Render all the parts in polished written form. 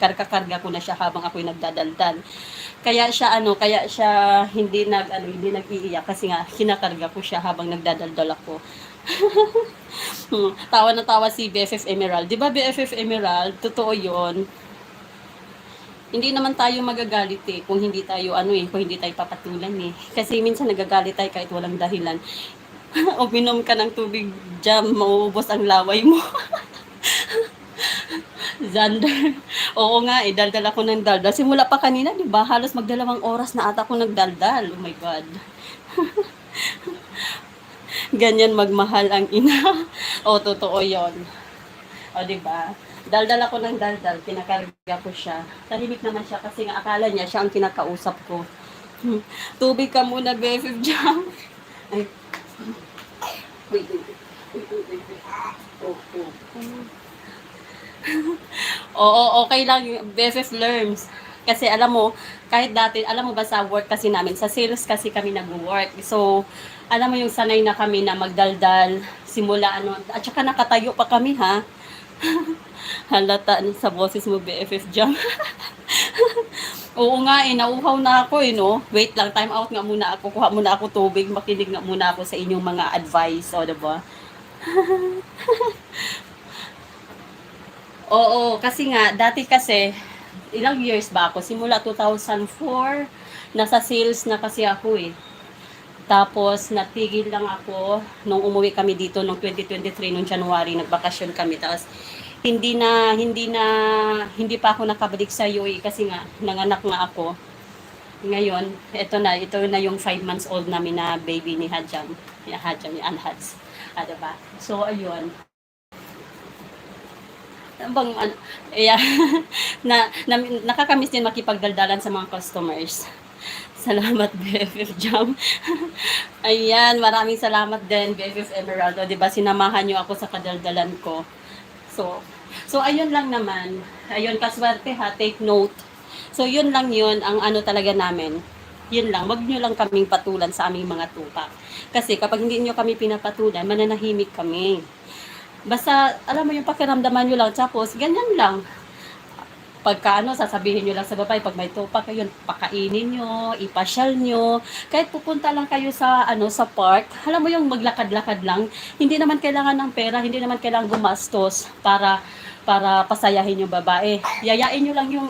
karga ko na siya habang ako'y nagdadaldal. Kaya siya hindi nag-iiyak kasi nga kinakarga ko siya habang nagdadaldal ako. Tawa na tawa si BFF Emerald. 'Di ba BFF Emerald? Totoo 'yon. Hindi naman tayo magagalit kung hindi tayo kung hindi tayo papatulan Kasi minsan nagagalit tayo kahit walang dahilan. Uminom ka ng tubig jam, mauubos ang laway mo. Xander. Oo nga daldal ako ng daldal. Simula pa kanina, 'di ba? Halos magdalawang oras na ata ako nagdaldal. Oh my God. Ganyan magmahal ang ina. Totoo 'yon. 'Di ba? Daldal ako ng daldal, kinakarga ko siya. Tahimik naman siya kasi nga akala niya siya ang kinakausap ko. Tubig ka muna, BFF Jam. Ay. Wait. Oo, okay lang, BFF Lerms. Kasi alam mo, kahit dati, alam mo ba sa work kasi namin, sa sales kasi kami nag-work. So, alam mo yung sanay na kami na magdaldal, simula at saka nakatayo pa kami ha. Halata sa boses mo, BFF Jam. Oo nga nauuhaw na ako no. Wait lang, time out nga muna ako. Kuha muna ako tubig, makinig nga muna ako sa inyong mga advice, diba? Oo, kasi nga, dati kasi, ilang years ba ako? Simula 2004, nasa sales na kasi ako Tapos, natigil lang ako nung umuwi kami dito nung 2023, nung January, nagbakasyon kami. Tapos, hindi pa ako nakabalik sa UAE kasi nga, nanganak nga ako. Ngayon, ito na yung 5 months old namin na baby ni Hajam, ni Anhats. Diba? So, ayun. Nakakamiss din makipagdaldalan sa mga customers. Salamat, BFF Jam. Ayan, maraming salamat din, BFF Emeraldo. Diba, sinamahan nyo ako sa kadaldalan ko. So ayun lang naman. Ayun, kaswerte ha, take note. So, yun lang yun, ang talaga namin. Yun lang, wag nyo lang kaming patulan sa aming mga tupa. Kasi kapag hindi nyo kami pinapatulan, mananahimik kami. Basta, alam mo yung pakiramdaman nyo lang, tapos, ganyan lang. Pagka sasabihin nyo lang sa babae, pag may tupa kayo, pakainin nyo, ipasyal nyo, kahit pupunta lang kayo sa, sa park, alam mo yung maglakad-lakad lang, hindi naman kailangan ng pera, hindi naman kailangan gumastos para pasayahin yung babae. Yayain nyo lang yung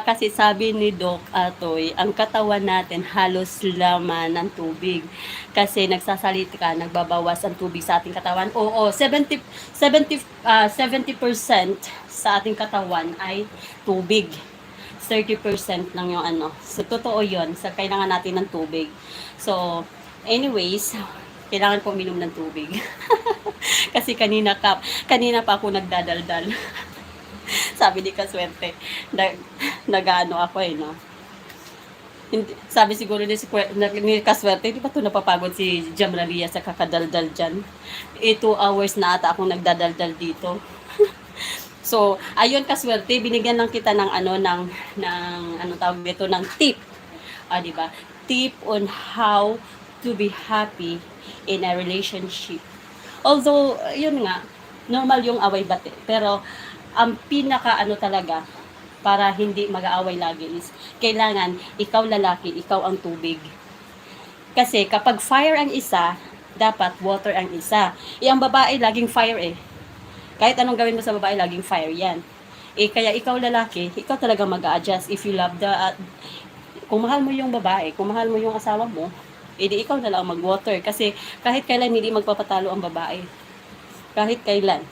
kasi sabi ni Doc Atoy, ang katawan natin halos laman ng tubig. Kasi nagbabawas ang tubig sa ating katawan. Oo, 70% sa ating katawan ay tubig. 30% lang yung So, totoo yun. Kailangan natin ng tubig. So, anyways, kailangan ko uminom ng tubig. Kasi kanina pa ako nagdadaldal. Sabi ni Kaswerte, nag-ano ako no. Sabi siguro ni Kaswerte, di ba ito napapagod si Jamralia sa kakadaldal dyan? 2 hours na ata akong nagdadaldal dito. So, ayun Kaswerte, binigyan lang kita ng tawag dito, ng tip. Di ba? Tip on how to be happy in a relationship. Although, yun nga, normal yung away-bate. Pero, ang pinaka talaga para hindi mag-aaway lagi is kailangan ikaw lalaki, ikaw ang tubig. Kasi kapag fire ang isa, dapat water ang isa. Ang babae laging fire Kahit anong gawin mo sa babae, laging fire yan. Kaya ikaw lalaki, ikaw talaga mag-a-adjust if you love kung mahal mo yung babae, kung mahal mo yung asawa mo, edi ikaw na lang mag-water. Kasi kahit kailan hindi magpapatalo ang babae. Kahit kailan.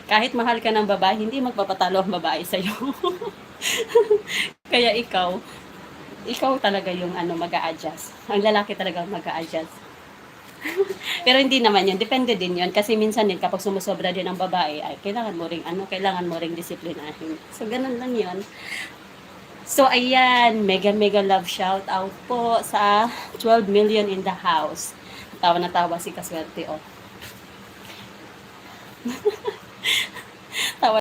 Kahit mahal ka ng babae, hindi magpapatalo ang babae sa'yo. Kaya ikaw talaga yung mag-a-adjust. Ang lalaki talaga mag-a-adjust. Pero hindi naman yun. Depende din yun. Kasi minsan din, kapag sumusobra din ang babae, ay kailangan mo ring disiplinahin. So, ganun lang yun. So, ayan. Mega love shout out po sa 12 million in the house. Tawa na tawa si Kaswerte,